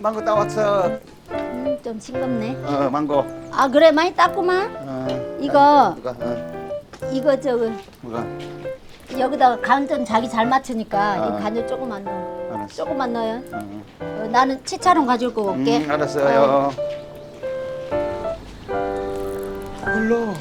망고 따왔어. 좀 싱겁네. 망고. 아 그래 많이 땄구만. 이거 이거 저거 뭐가? 여기다가 간 좀 자기 잘 맞추니까 이 간을 조금만 넣어. 알았어. 조금만 넣어요. 나는 치차론 가지고 올게. 알았어요. 불러.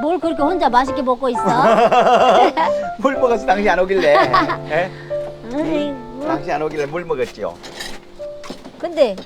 뭘 그렇게 혼자 맛있게 먹고 있어? 물 먹어서 당신 안 오길래. 에? 아이고. 당신 안 오길래 물 먹었지요. 근데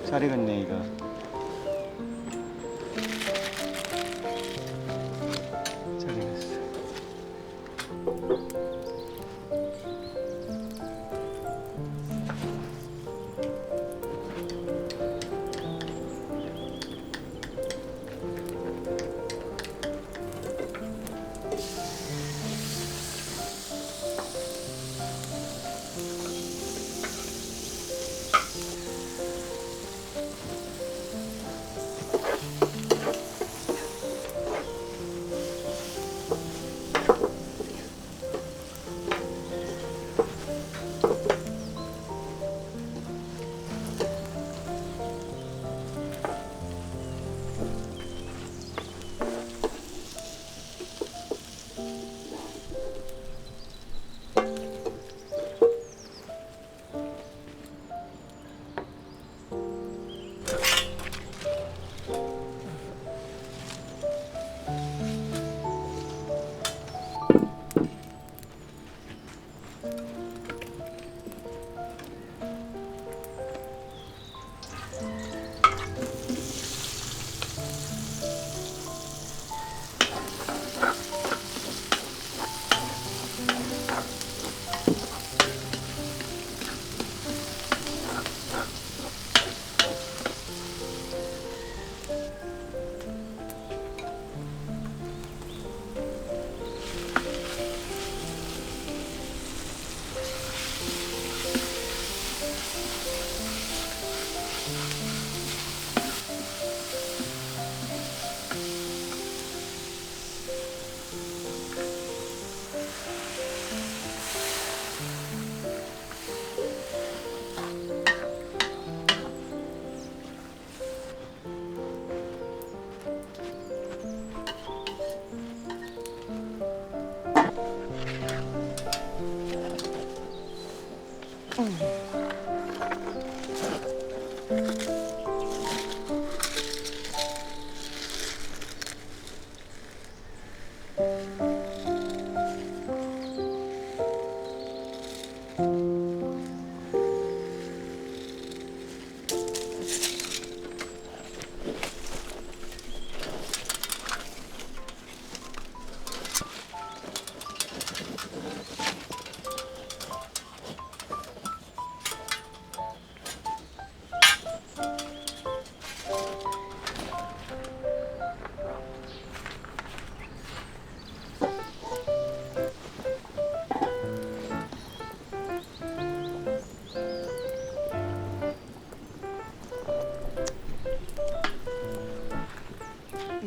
잘 익었네 이거. 잘 익었어.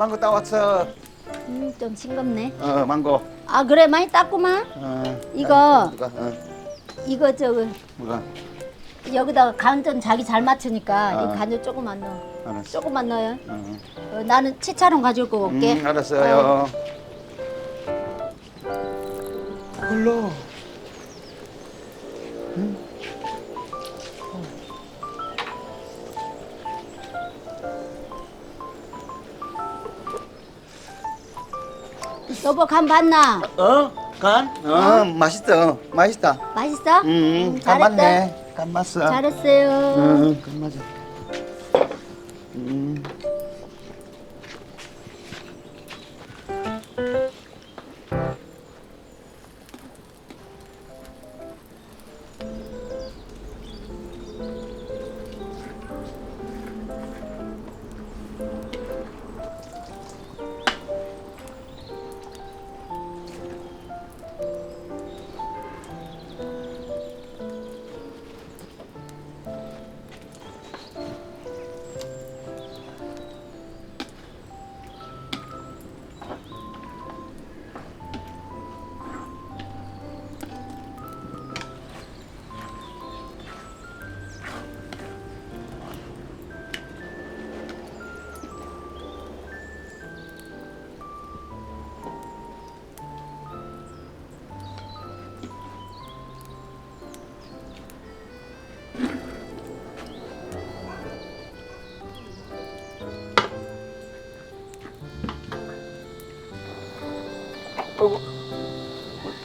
망고 따왔어. 좀 싱겁네. 망고. 아 그래 많이 땄구만. 이거. 이거 저거 뭐가? 여기다가 간 좀 자기 잘 맞추니까 이 간을 조금만 넣어. 알았어. 조금만 넣어요. 나는 치차론 가지고 올게. 알았어요. 흘러. 여보 간 봤나? 간? 맛있어. 맛있다. 맛있어? 간 잘했다. 맞네. 간 맞어. 잘했어요. 간 맞아.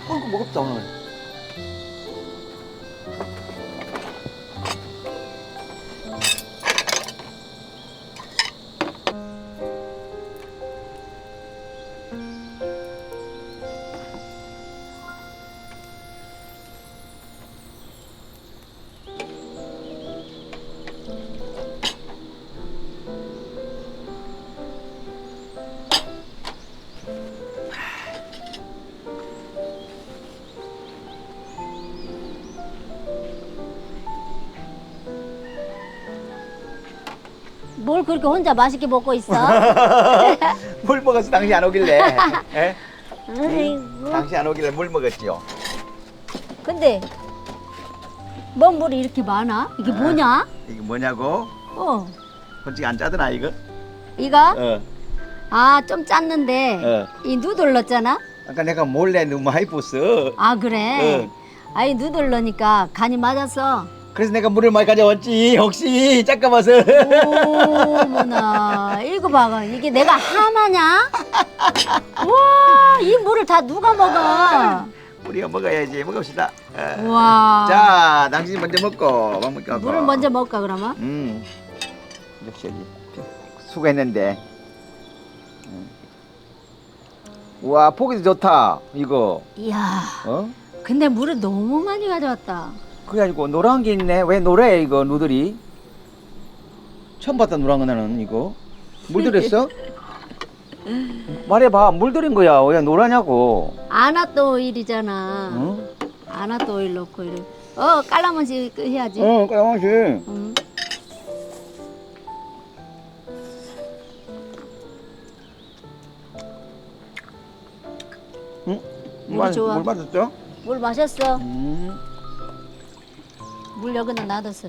어이구 무겁다 오늘. 뭘 그렇게 혼자 맛있게 먹고 있어? 물 먹어서 당신 안 오길래. 에? 아이고. 당신 안 오길래 물 먹었지요. 근데 뭔 물이 이렇게 많아? 이게 뭐냐? 이게 뭐냐고? 솔직히 안 짜더나 이거? 이거? 아 좀 짰는데 이 누들 넣었잖아? 아까 내가 몰래 너무 많이 부었어. 아 그래? 아이 누들 넣으니까 간이 맞았어. 그래서 내가 물을 많이 가져왔지. 혹시 짝까봐서. 어머나 이거 봐 이게 내가 하마냐? 와 이 물을 다 누가 먹어? 우리가 먹어야지. 먹읍시다. 와 자, 당신이 먼저 먹고 먹을까? 물을 먼저 먹을까 그러면? 역시 수고했는데. 와 보기도 좋다 이거. 이야 근데 물을 너무 많이 가져왔다. 그래가지고 노란 게 있네. 왜 노래 이거 누들이? 처음 봤다 노란 거 나는 이거. 물 들였어? 말해봐 물 들인 거야. 왜 노라냐고. 아나또 오일이잖아. 응? 아나또 오일 넣고 이래. 깔라만시 해야지. 까만시. 응. 물이 좋아. 물 맞았죠? 물 마셨어. 물 여기다 놔뒀어.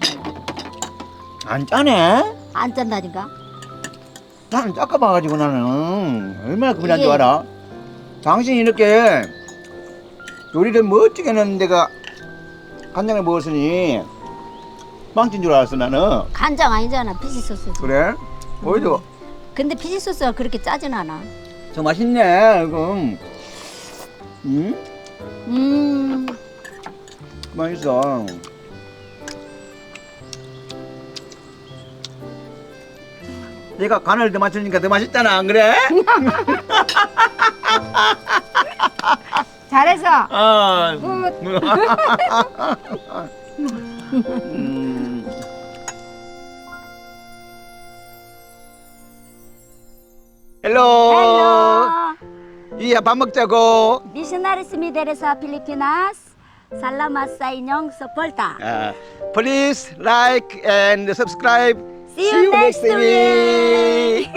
안 짜네? 안 짠다니까. 나는 짝까봐가지고 나는 얼마나 기분이 안 이게- 좋아라. 당신이 이렇게 요리를 멋지게 했는데 내가 간장을 먹었으니 빵찐 줄 알았어 나는. 간장 아니잖아. 피시 소스. 그래? 보이도 근데 피시 소스가 그렇게 짜진 않아. 저 맛있네 이거. 맛있어. 내가 간을 더 맞추니까 더 맛있잖아 안 그래? 잘했어. 헬로. 이야 밥 먹자고. Missionaries Mideresa Filipinas. Salamat sa inyong suporta. Please like and subscribe. See you next week.